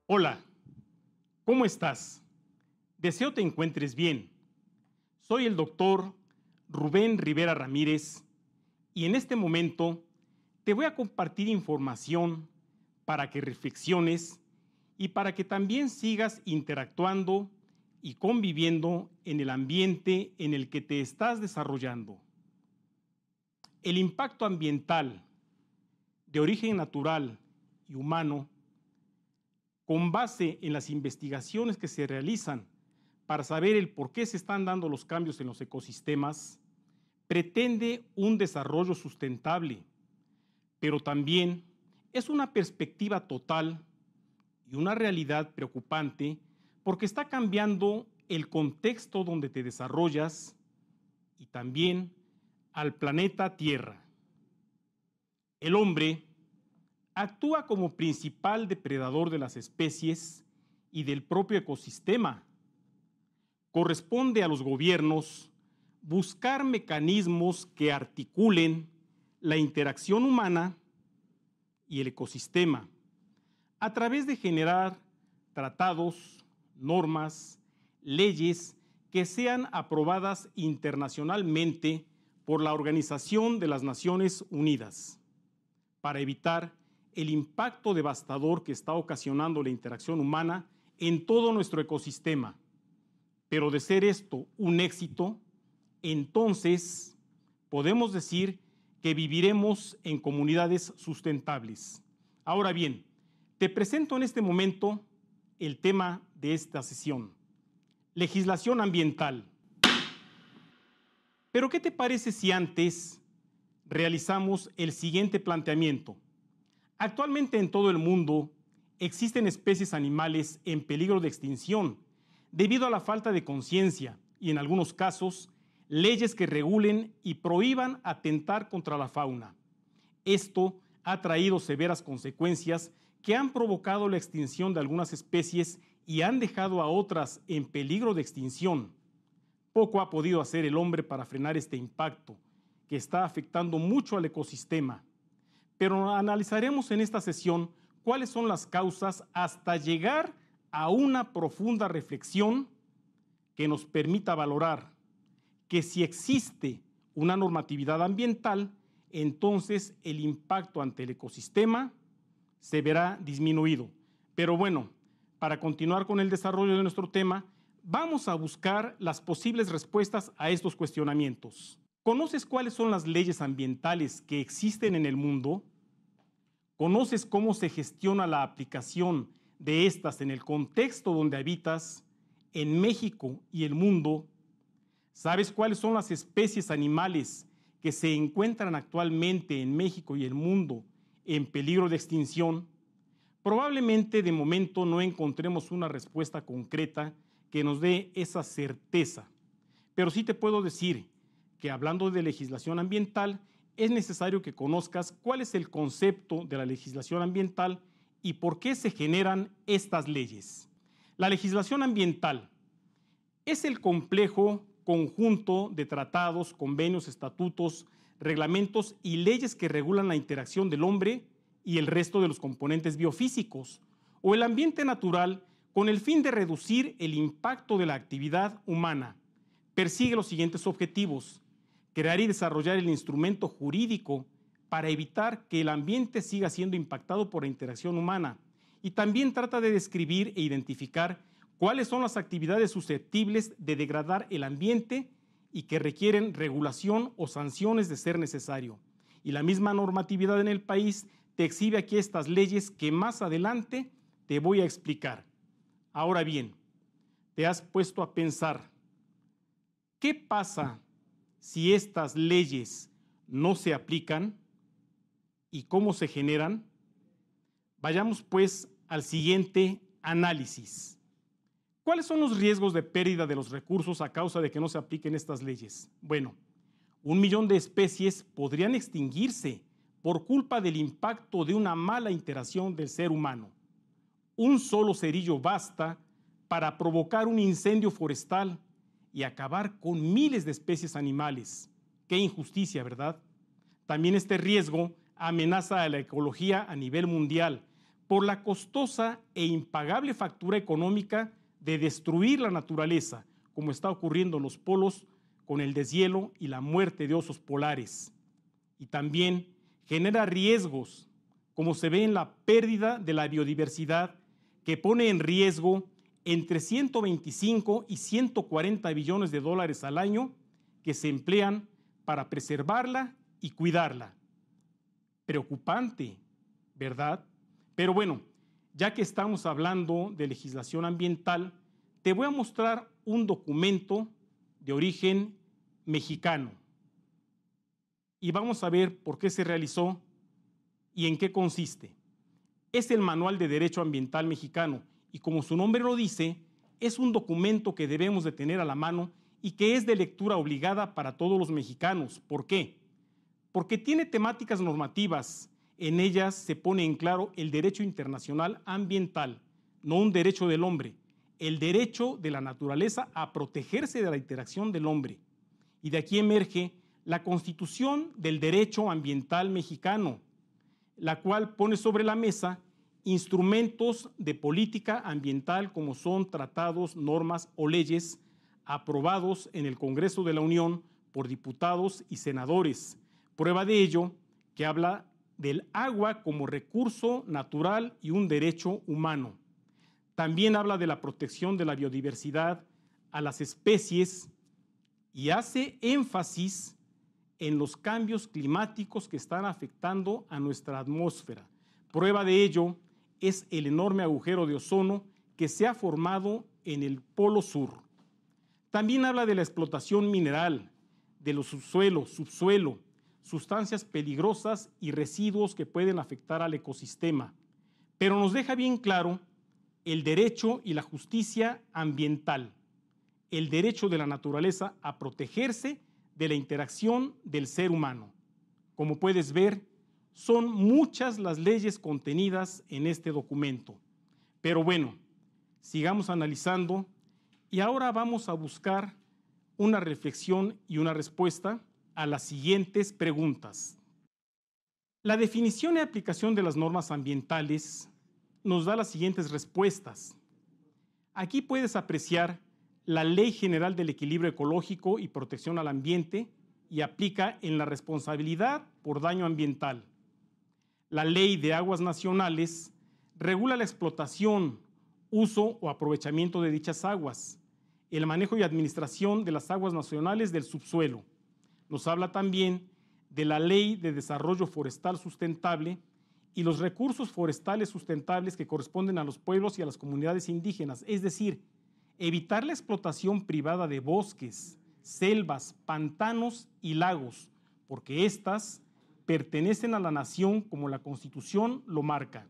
Hola, ¿cómo estás? Deseo te encuentres bien. Soy el doctor Rubén Rivera Ramírez y en este momento te voy a compartir información para que reflexiones y para que también sigas interactuando y conviviendo en el ambiente en el que te estás desarrollando. El impacto ambiental de origen natural y humano, con base en las investigaciones que se realizan para saber el por qué se están dando los cambios en los ecosistemas, pretende un desarrollo sustentable, pero también es una perspectiva total y una realidad preocupante porque está cambiando el contexto donde te desarrollas y también al planeta Tierra. El hombre actúa como principal depredador de las especies y del propio ecosistema. Corresponde a los gobiernos buscar mecanismos que articulen la interacción humana y el ecosistema a través de generar tratados, normas, leyes que sean aprobadas internacionalmente por la Organización de las Naciones Unidas para evitar el impacto devastador que está ocasionando la interacción humana en todo nuestro ecosistema. Pero de ser esto un éxito, entonces podemos decir que viviremos en comunidades sustentables. Ahora bien, te presento en este momento el tema de esta sesión: legislación ambiental. Pero ¿qué te parece si antes realizamos el siguiente planteamiento? Actualmente en todo el mundo existen especies animales en peligro de extinción debido a la falta de conciencia y, en algunos casos, leyes que regulen y prohíban atentar contra la fauna. Esto ha traído severas consecuencias que han provocado la extinción de algunas especies y han dejado a otras en peligro de extinción. Poco ha podido hacer el hombre para frenar este impacto, que está afectando mucho al ecosistema. Pero analizaremos en esta sesión cuáles son las causas hasta llegar a una profunda reflexión que nos permita valorar que si existe una normatividad ambiental, entonces el impacto ante el ecosistema se verá disminuido. Pero bueno, para continuar con el desarrollo de nuestro tema, vamos a buscar las posibles respuestas a estos cuestionamientos. ¿Conoces cuáles son las leyes ambientales que existen en el mundo? ¿Conoces cómo se gestiona la aplicación de estas en el contexto donde habitas, en México y el mundo? ¿Sabes cuáles son las especies animales que se encuentran actualmente en México y el mundo en peligro de extinción? Probablemente de momento no encontremos una respuesta concreta que nos dé esa certeza, pero sí te puedo decir que hablando de legislación ambiental, es necesario que conozcas cuál es el concepto de la legislación ambiental y por qué se generan estas leyes. La legislación ambiental es el complejo conjunto de tratados, convenios, estatutos, reglamentos y leyes que regulan la interacción del hombre y el resto de los componentes biofísicos o el ambiente natural con el fin de reducir el impacto de la actividad humana. Persigue los siguientes objetivos: crear y desarrollar el instrumento jurídico para evitar que el ambiente siga siendo impactado por la interacción humana, y también trata de describir e identificar cuáles son las actividades susceptibles de degradar el ambiente y que requieren regulación o sanciones de ser necesario. Y la misma normatividad en el país te exhibe aquí estas leyes que más adelante te voy a explicar. Ahora bien, ¿te has puesto a pensar qué pasa si estas leyes no se aplican y cómo se generan? Vayamos pues al siguiente análisis. ¿Cuáles son los riesgos de pérdida de los recursos a causa de que no se apliquen estas leyes? Bueno, 1 millón de especies podrían extinguirse por culpa del impacto de una mala interacción del ser humano. Un solo cerillo basta para provocar un incendio forestal y acabar con miles de especies animales. Qué injusticia, ¿verdad? También este riesgo amenaza a la ecología a nivel mundial, por la costosa e impagable factura económica de destruir la naturaleza, como está ocurriendo en los polos con el deshielo y la muerte de osos polares. Y también genera riesgos, como se ve en la pérdida de la biodiversidad, que pone en riesgo entre 125 y 140 billones de dólares al año que se emplean para preservarla y cuidarla. Preocupante, ¿verdad? Pero bueno, ya que estamos hablando de legislación ambiental, te voy a mostrar un documento de origen mexicano. Y vamos a ver por qué se realizó y en qué consiste. Es el Manual de Derecho Ambiental Mexicano y, como su nombre lo dice, es un documento que debemos de tener a la mano y que es de lectura obligada para todos los mexicanos. ¿Por qué? Porque tiene temáticas normativas. En ellas se pone en claro el derecho internacional ambiental, no un derecho del hombre, el derecho de la naturaleza a protegerse de la interacción del hombre. Y de aquí emerge la Constitución del Derecho Ambiental Mexicano, la cual pone sobre la mesa instrumentos de política ambiental como son tratados, normas o leyes aprobados en el Congreso de la Unión por diputados y senadores. Prueba de ello que habla del agua como recurso natural y un derecho humano. También habla de la protección de la biodiversidad a las especies y hace énfasis en los cambios climáticos que están afectando a nuestra atmósfera. Prueba de ello es el enorme agujero de ozono que se ha formado en el Polo Sur. También habla de la explotación mineral, de los subsuelo, sustancias peligrosas y residuos que pueden afectar al ecosistema. Pero nos deja bien claro el derecho y la justicia ambiental, el derecho de la naturaleza a protegerse de la interacción del ser humano. Como puedes ver, son muchas las leyes contenidas en este documento. Pero bueno, sigamos analizando y ahora vamos a buscar una reflexión y una respuesta a las siguientes preguntas. La definición y aplicación de las normas ambientales nos da las siguientes respuestas. Aquí puedes apreciar la Ley General del Equilibrio Ecológico y Protección al Ambiente y aplica en la responsabilidad por daño ambiental. La Ley de Aguas Nacionales regula la explotación, uso o aprovechamiento de dichas aguas, el manejo y administración de las aguas nacionales del subsuelo. Nos habla también de la Ley de Desarrollo Forestal Sustentable y los recursos forestales sustentables que corresponden a los pueblos y a las comunidades indígenas, es decir, evitar la explotación privada de bosques, selvas, pantanos y lagos, porque éstas pertenecen a la nación como la Constitución lo marca.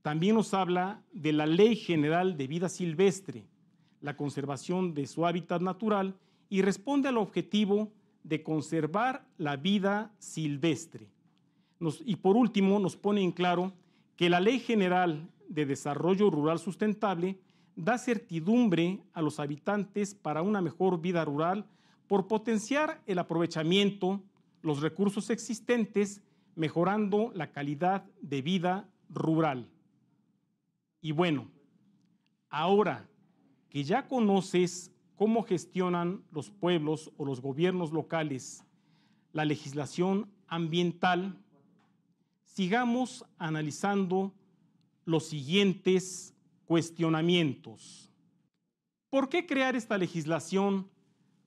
También nos habla de la Ley General de Vida Silvestre, la conservación de su hábitat natural y responde al objetivo de conservar la vida silvestre. Y por último, nos pone en claro que la Ley General de Desarrollo Rural Sustentable da certidumbre a los habitantes para una mejor vida rural por potenciar el aprovechamiento, los recursos existentes, mejorando la calidad de vida rural. Y bueno, ahora que ya conoces cómo gestionan los pueblos o los gobiernos locales la legislación ambiental, sigamos analizando los siguientes cuestionamientos. ¿Por qué crear esta legislación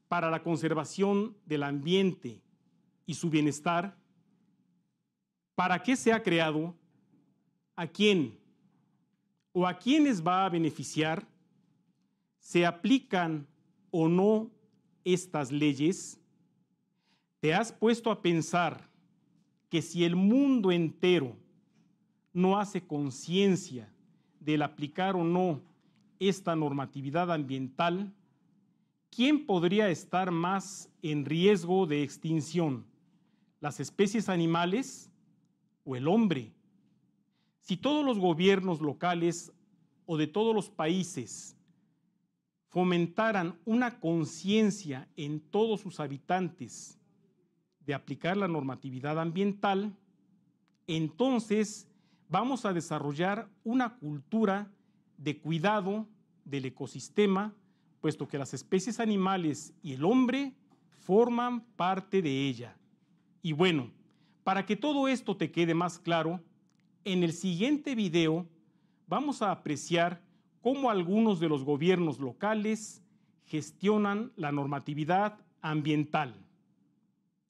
para la conservación del ambiente y su bienestar? ¿Para qué se ha creado? ¿A quién o a quiénes va a beneficiar? ¿Se aplican o no estas leyes? ¿Te has puesto a pensar que si el mundo entero no hace conciencia del aplicar o no esta normatividad ambiental, quién podría estar más en riesgo de extinción? ¿Las especies animales o el hombre? Si todos los gobiernos locales o de todos los países fomentaran una conciencia en todos sus habitantes de aplicar la normatividad ambiental, entonces vamos a desarrollar una cultura de cuidado del ecosistema, puesto que las especies animales y el hombre forman parte de ella. Y bueno, para que todo esto te quede más claro, en el siguiente video vamos a apreciar cómo algunos de los gobiernos locales gestionan la normatividad ambiental.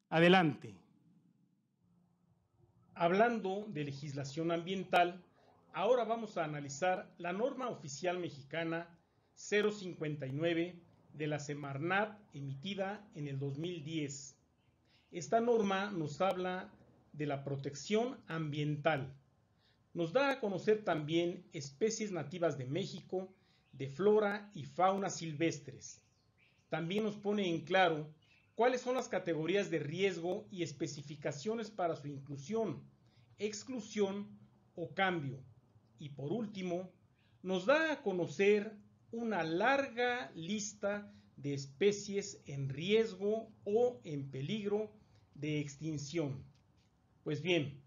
Adelante. Hablando de legislación ambiental, ahora vamos a analizar la norma oficial mexicana 059 de la Semarnat emitida en el 2010. Esta norma nos habla de la protección ambiental. Nos da a conocer también especies nativas de México, de flora y fauna silvestres. También nos pone en claro cuáles son las categorías de riesgo y especificaciones para su inclusión, exclusión o cambio. Y por último, nos da a conocer una larga lista de especies en riesgo o en peligro de extinción. Pues bien,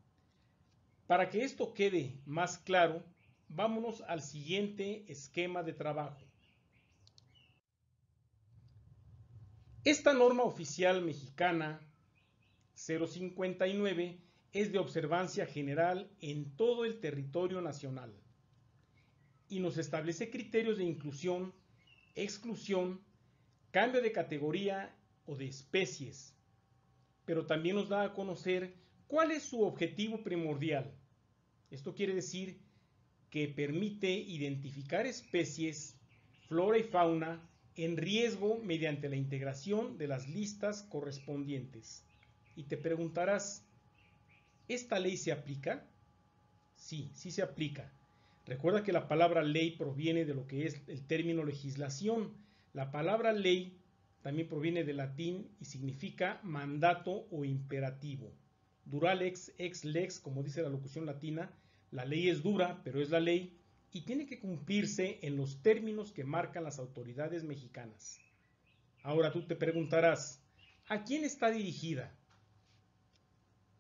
para que esto quede más claro, vámonos al siguiente esquema de trabajo. Esta norma oficial mexicana 059 es de observancia general en todo el territorio nacional y nos establece criterios de inclusión, exclusión, cambio de categoría o de especies, pero también nos da a conocer cuál es su objetivo primordial. Esto quiere decir que permite identificar especies, flora y fauna en riesgo mediante la integración de las listas correspondientes. Y te preguntarás, ¿esta ley se aplica? Sí, sí se aplica. Recuerda que la palabra ley proviene de lo que es el término legislación. La palabra ley también proviene del latín y significa mandato o imperativo. Dura lex, ex lex, como dice la locución latina, la ley es dura, pero es la ley y tiene que cumplirse en los términos que marcan las autoridades mexicanas. Ahora tú te preguntarás, ¿a quién está dirigida?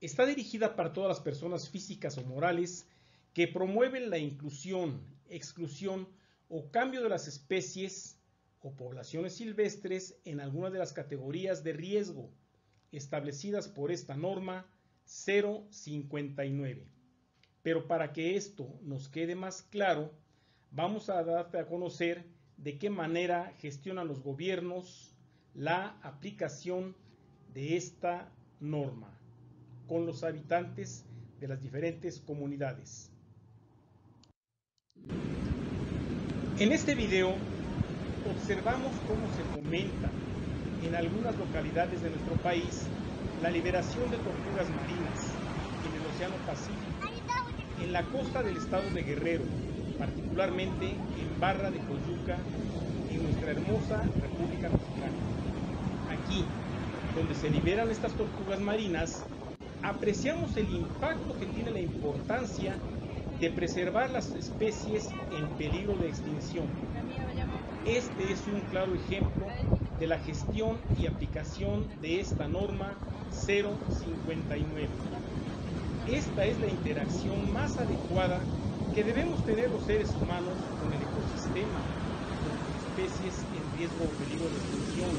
Está dirigida para todas las personas físicas o morales que promueven la inclusión, exclusión o cambio de las especies o poblaciones silvestres en alguna de las categorías de riesgo establecidas por esta norma 059. Pero para que esto nos quede más claro, vamos a darte a conocer de qué manera gestionan los gobiernos la aplicación de esta norma con los habitantes de las diferentes comunidades. En este video observamos cómo se fomenta en algunas localidades de nuestro país la liberación de tortugas marinas en el Océano Pacífico, en la costa del estado de Guerrero, particularmente en Barra de Coyuca, en nuestra hermosa República Mexicana. Aquí, donde se liberan estas tortugas marinas, apreciamos el impacto que tiene la importancia de preservar las especies en peligro de extinción. Este es un claro ejemplo de la gestión y aplicación de esta norma 059. Esta es la interacción más adecuada que debemos tener los seres humanos con el ecosistema, con las especies en riesgo o peligro de extinción,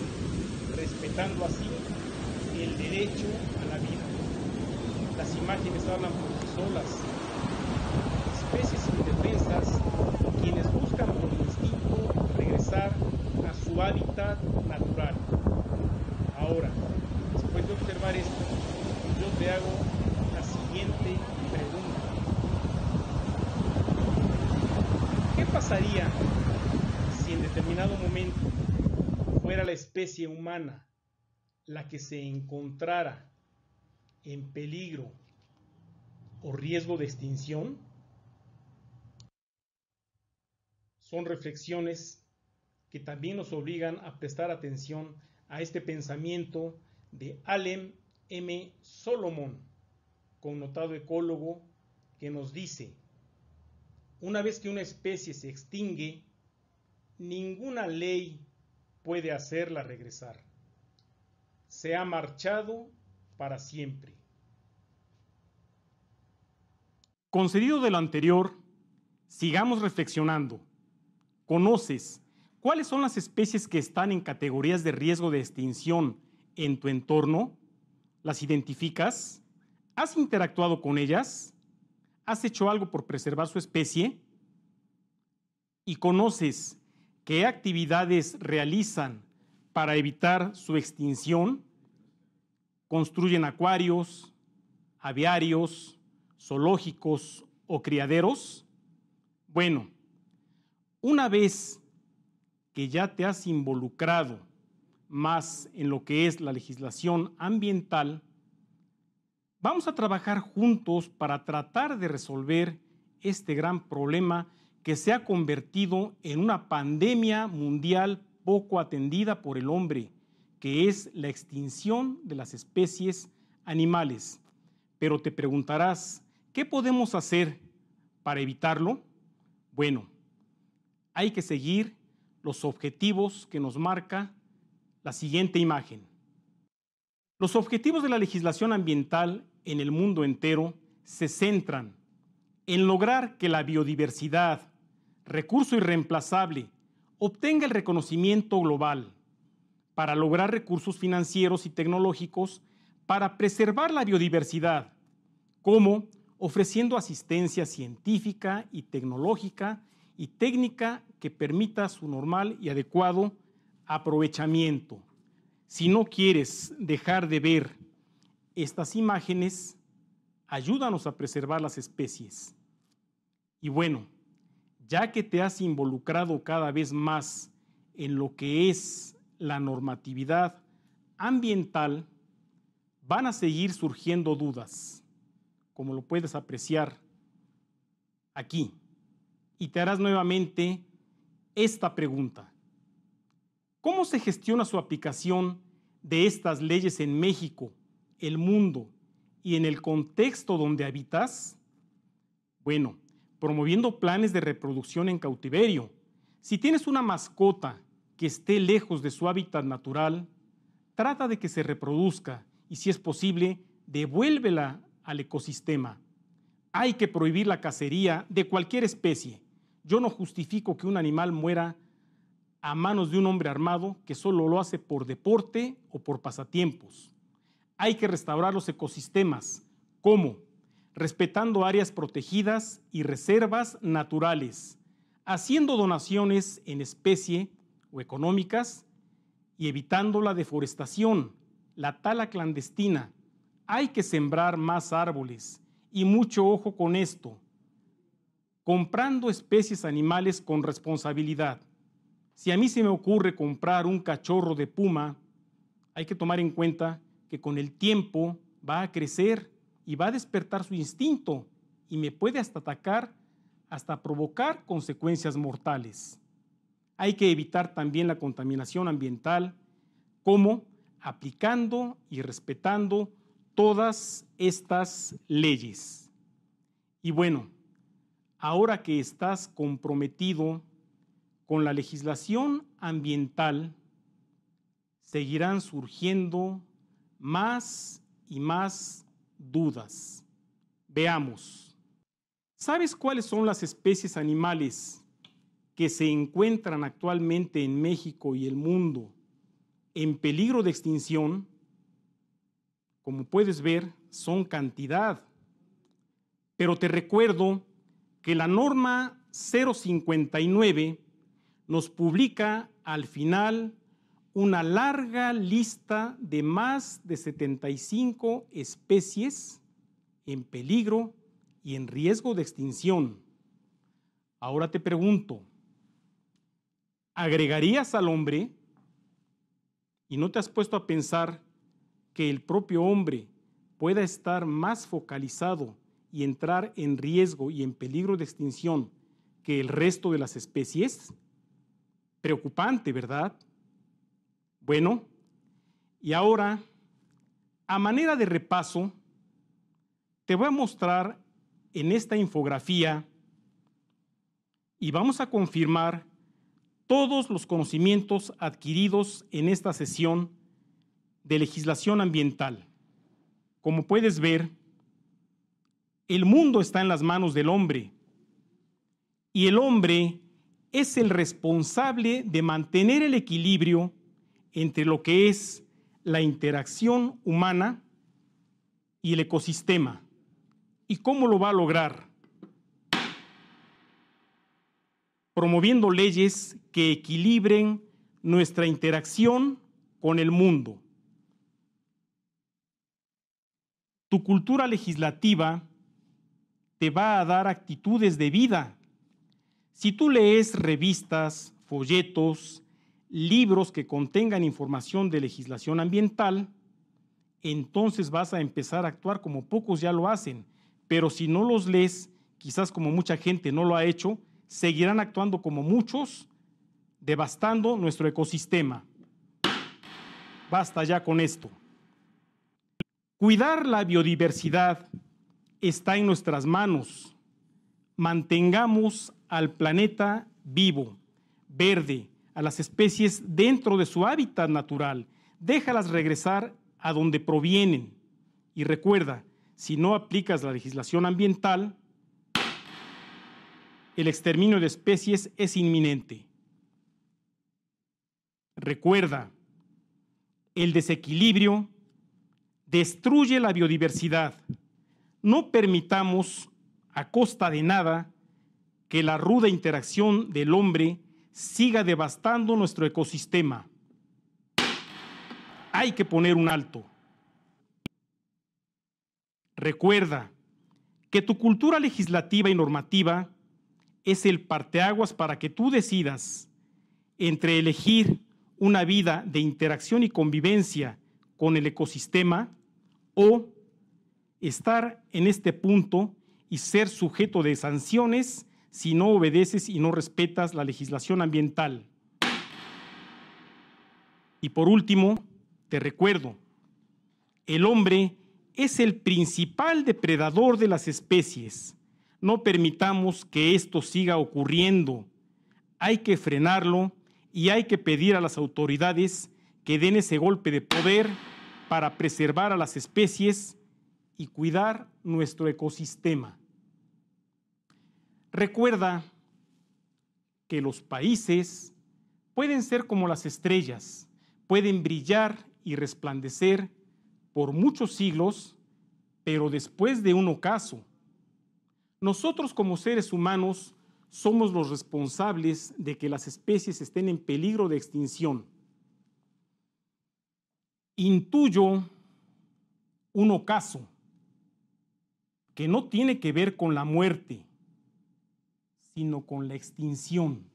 respetando así el derecho a la vida. Las imágenes hablan por sí solas. Especies indefensas, quienes buscan por instinto regresar a su hábitat natural. Ahora, después de observar esto, yo te hago la siguiente pregunta. ¿Qué pasaría si en determinado momento fuera la especie humana la que se encontrara en peligro o riesgo de extinción? Son reflexiones que también nos obligan a prestar atención a este pensamiento de Allen M. Solomon, connotado ecólogo, que nos dice: una vez que una especie se extingue, ninguna ley puede hacerla regresar. Se ha marchado para siempre. Concedido de lo anterior, sigamos reflexionando. ¿Conoces cuáles son las especies que están en categorías de riesgo de extinción en tu entorno? ¿Las identificas? ¿Has interactuado con ellas? ¿Has hecho algo por preservar su especie? ¿Y conoces qué actividades realizan para evitar su extinción? ¿Construyen acuarios, aviarios, zoológicos o criaderos? Bueno, una vez que ya te has involucrado más en lo que es la legislación ambiental, vamos a trabajar juntos para tratar de resolver este gran problema que se ha convertido en una pandemia mundial poco atendida por el hombre, que es la extinción de las especies animales. Pero te preguntarás, ¿qué podemos hacer para evitarlo? Bueno, hay que seguir los objetivos que nos marca la siguiente imagen. Los objetivos de la legislación ambiental en el mundo entero se centran en lograr que la biodiversidad, recurso irreemplazable, obtenga el reconocimiento global, para lograr recursos financieros y tecnológicos para preservar la biodiversidad, como ofreciendo asistencia científica y tecnológica y técnica que permita su normal y adecuado aprovechamiento. Si no quieres dejar de ver estas imágenes, ayúdanos a preservar las especies. Y bueno, ya que te has involucrado cada vez más en lo que es la normatividad ambiental, van a seguir surgiendo dudas, como lo puedes apreciar aquí. Y te harás nuevamente esta pregunta: ¿cómo se gestiona su aplicación de estas leyes en México, el mundo y en el contexto donde habitas? Bueno, promoviendo planes de reproducción en cautiverio. Si tienes una mascota que esté lejos de su hábitat natural, trata de que se reproduzca y, si es posible, devuélvela al ecosistema. Hay que prohibir la cacería de cualquier especie. Yo no justifico que un animal muera a manos de un hombre armado que solo lo hace por deporte o por pasatiempos. Hay que restaurar los ecosistemas. ¿Cómo? Respetando áreas protegidas y reservas naturales, haciendo donaciones en especie o económicas y evitando la deforestación, la tala clandestina. Hay que sembrar más árboles y mucho ojo con esto, comprando especies animales con responsabilidad. Si a mí se me ocurre comprar un cachorro de puma, hay que tomar en cuenta que con el tiempo va a crecer y va a despertar su instinto y me puede hasta atacar, hasta provocar consecuencias mortales. Hay que evitar también la contaminación ambiental, como aplicando y respetando todas estas leyes. Y bueno, ahora que estás comprometido con la legislación ambiental, seguirán surgiendo más y más dudas. Veamos. ¿Sabes cuáles son las especies animales que se encuentran actualmente en México y el mundo en peligro de extinción? Como puedes ver, son cantidad. Pero te recuerdo que la norma 059 nos publica al final una larga lista de más de 75 especies en peligro y en riesgo de extinción. Ahora te pregunto, ¿agregarías al hombre? ¿Y no te has puesto a pensar que el propio hombre pueda estar más focalizado y entrar en riesgo y en peligro de extinción que el resto de las especies? Preocupante, ¿verdad? Bueno, y ahora, a manera de repaso, te voy a mostrar en esta infografía y vamos a confirmar todos los conocimientos adquiridos en esta sesión de legislación ambiental. Como puedes ver, El mundo está en las manos del hombre y el hombre es el responsable de mantener el equilibrio entre lo que es la interacción humana y el ecosistema. ¿Y cómo lo va a lograr? Promoviendo leyes que equilibren nuestra interacción con el mundo. Tu cultura legislativa te va a dar actitudes de vida. Si tú lees revistas, folletos, libros que contengan información de legislación ambiental, entonces vas a empezar a actuar como pocos ya lo hacen. Pero si no los lees, quizás como mucha gente no lo ha hecho, seguirán actuando como muchos, devastando nuestro ecosistema. Basta ya con esto. Cuidar la biodiversidad está en nuestras manos. Mantengamos al planeta vivo, verde, a las especies dentro de su hábitat natural. Déjalas regresar a donde provienen. Y recuerda, si no aplicas la legislación ambiental, el exterminio de especies es inminente. Recuerda, el desequilibrio destruye la biodiversidad. No permitamos, a costa de nada, que la ruda interacción del hombre siga devastando nuestro ecosistema. Hay que poner un alto. Recuerda que tu cultura legislativa y normativa es el parteaguas para que tú decidas entre elegir una vida de interacción y convivencia con el ecosistema o estar en este punto y ser sujeto de sanciones si no obedeces y no respetas la legislación ambiental. Y por último, te recuerdo, el hombre es el principal depredador de las especies. No permitamos que esto siga ocurriendo. Hay que frenarlo y hay que pedir a las autoridades que den ese golpe de poder para preservar a las especies y cuidar nuestro ecosistema. Recuerda que los países pueden ser como las estrellas, pueden brillar y resplandecer por muchos siglos, pero después de un ocaso. Nosotros como seres humanos somos los responsables de que las especies estén en peligro de extinción. Intuyo un ocaso que no tiene que ver con la muerte, sino con la extinción.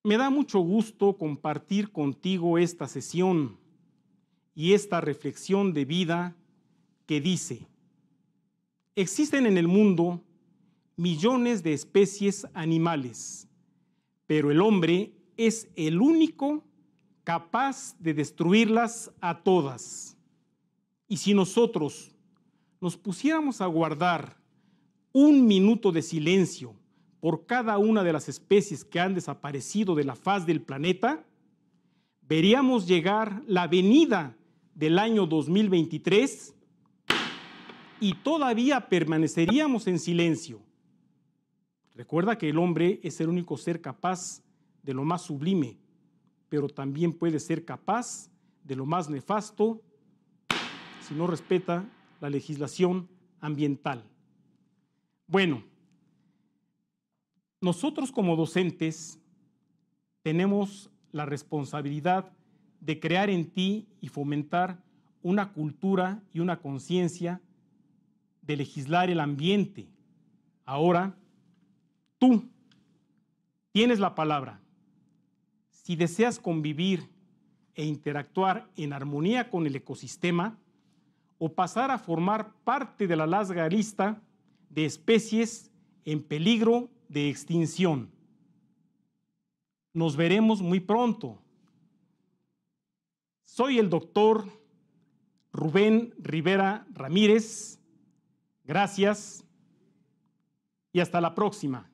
Me da mucho gusto compartir contigo esta sesión y esta reflexión de vida que dice: existen en el mundo millones de especies animales, pero el hombre es el único capaz de destruirlas a todas. Y si nosotros nos pusiéramos a guardar un minuto de silencio por cada una de las especies que han desaparecido de la faz del planeta, veríamos llegar la venida del año 2023 y todavía permaneceríamos en silencio. Recuerda que el hombre es el único ser capaz de lo más sublime, pero también puede ser capaz de lo más nefasto si no respeta la legislación ambiental. Bueno, nosotros como docentes tenemos la responsabilidad de crear en ti y fomentar una cultura y una conciencia de legislar el ambiente. Ahora, tú tienes la palabra. Si deseas convivir e interactuar en armonía con el ecosistema o pasar a formar parte de la larga lista de especies en peligro de extinción. Nos veremos muy pronto. Soy el doctor Rubén Rivera Ramírez. Gracias y hasta la próxima.